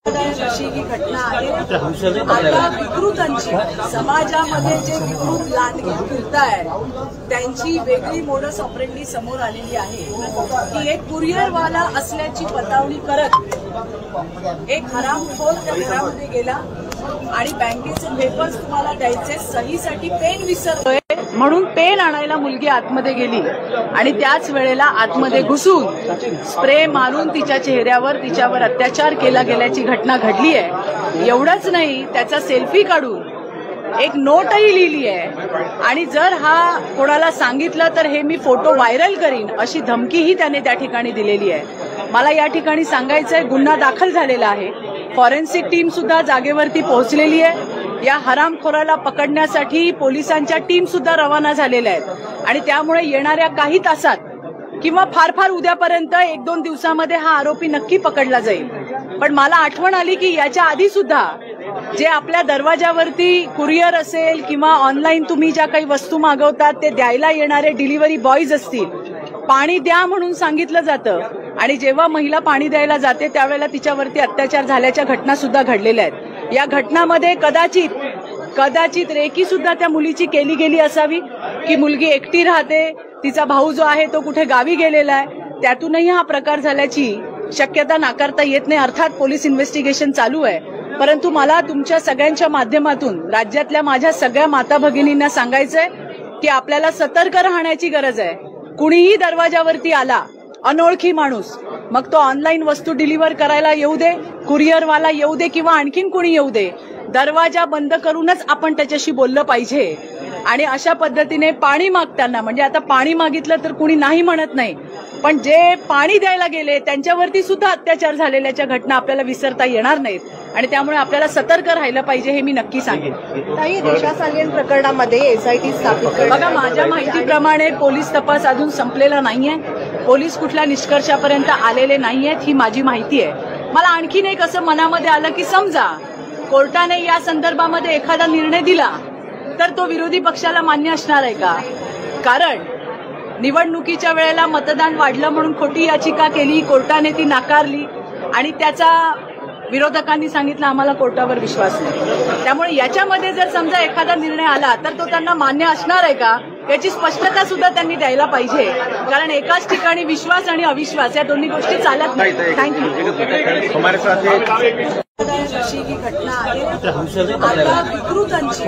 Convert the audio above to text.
अशी ही घटना आहे। आता विकृतांची समाजामध्ये जे विकृत लांडगे फिरतायत त्यांची वेगळी मोडस ऑपरेंडी समोर आलेली आहे की एक कुरिअरवाला असल्याची बतावणी करत एक हरामखोर त्या घरामध्ये गेला आणि बँकेचे पेपर्स तुम्हाला द्यायचे, सहीसाठी पेन विसरतोय म्हणून पेन आणायला मुलगी आतमध्ये गेली आणि त्याच वेळेला आतमध्ये घुसून स्प्रे मारून तिच्या चेहऱ्यावर तिच्यावर अत्याचार केला गेल्याची घटना घडली आहे। एवढंच नाही, त्याचा सेल्फी काढून एक नोटही लिहिली आहे आणि जर हा कोणाला सांगितलं तर हे मी फोटो व्हायरल करीन अशी धमकीही त्याने त्या ठिकाणी दिलेली आहे। मला या ठिकाणी सांगायचंय, गुन्हा दाखल झालेला आहे। फॉरेन्सिक टीम सुद्धा जागेवरती पोहोचलेली आहे। या हरामखोराला पकडण्यासाठी पोलिसांच्या टीम सुद्धा रवाना झालेल्या आहेत आणि त्यामुळे येणाऱ्या काही तासात किंवा फार फार उद्यापर्यंत 1-2 दिवसामध्ये हा आरोपी नक्की पकडला जाईल। पण मला आठवण आली की याच्या आधी सुद्धा जे आपल्या दरवाजावरती कुरिअर असेल किंवा ऑनलाईन तुम्ही ज्या काही वस्तू मागवतात ते द्यायला येणारे डिलिव्हरी बॉयज असतील, पाणी द्या म्हणून सांगितलं जातं आणि जेव्हा महिला पाणी द्यायला जाते त्यावेळेला तिच्यावरती अत्याचार झाल्याच्या घटना सुद्धा घडलेल्या आहेत। या घटनामध्ये कदाचित रेकी सुद्धा त्या मुलीची केली गेली असावी की मुलगी एकटी राहते, तिचा भाऊ जो आहे तो कुठे गावी गेलेला आहे, त्यातूनही हा प्रकार झाल्याची शक्यता नाकारता येत नाही। अर्थात पोलीस इन्व्हेस्टिगेशन चालू आहे, परंतु मला तुमच्या सगळ्यांच्या माध्यमातून राज्यातल्या माझ्या सगळ्या माता भगिनींना सांगायचंय की आपल्याला सतर्क राहण्याची गरज आहे। कुणीही दरवाजावरती आला, अनोळखी माणूस, मग तो ऑनलाईन वस्तू डिलिव्हर करायला येऊ दे, कुरिअरवाला येऊ दे किंवा आणखीन कोणी येऊ दे, दरवाजा बंद करूनच आपण त्याच्याशी बोललं पाहिजे। आणि अशा पद्धतीने पाणी मागताना, म्हणजे आता पाणी मागितलं तर कुणी नाही म्हणत नाही, पण जे पाणी द्यायला गेले त्यांच्यावरती सुद्धा अत्याचार झालेल्याच्या घटना आपल्याला विसरता येणार नाहीत आणि त्यामुळे आपल्याला सतर्क राहिलं पाहिजे हे मी नक्की सांगेन। ताई, दिशा सालियन प्रकरणामध्ये एसआयटी स्थापित करण्यात बघा, माझ्या माहितीप्रमाणे पोलीस तपास अजून संपलेला नाहीये, पोलीस कुठल्या निष्कर्षापर्यंत आलेले नाहीयेत ही माझी माहिती आहे। मला आणखीन एक असं मनामध्ये आलं की समजा कोर्टाने या संदर्भामध्ये एखादा निर्णय दिला तर तो विरोधी पक्षाला मान्य असणार आहे का? कारण निवडणुकीच्या वेळेला मतदान वाढलं म्हणून खोटी याचिका केली, कोर्टाने ती नाकारली आणि त्याचा विरोधकांनी सांगितलं आम्हाला कोर्टावर विश्वास नाही। त्यामुळे याच्यामध्ये जर समजा एखादा निर्णय आला तर तो त्यांना मान्य असणार आहे का याची स्पष्टता सुद्धा त्यांनी द्यायला पाहिजे, कारण एकाच ठिकाणी विश्वास आणि अविश्वास या दोन्ही गोष्टी चालत नाही। थँक्यू। अशी ही घटना आहे। आता विकृतांची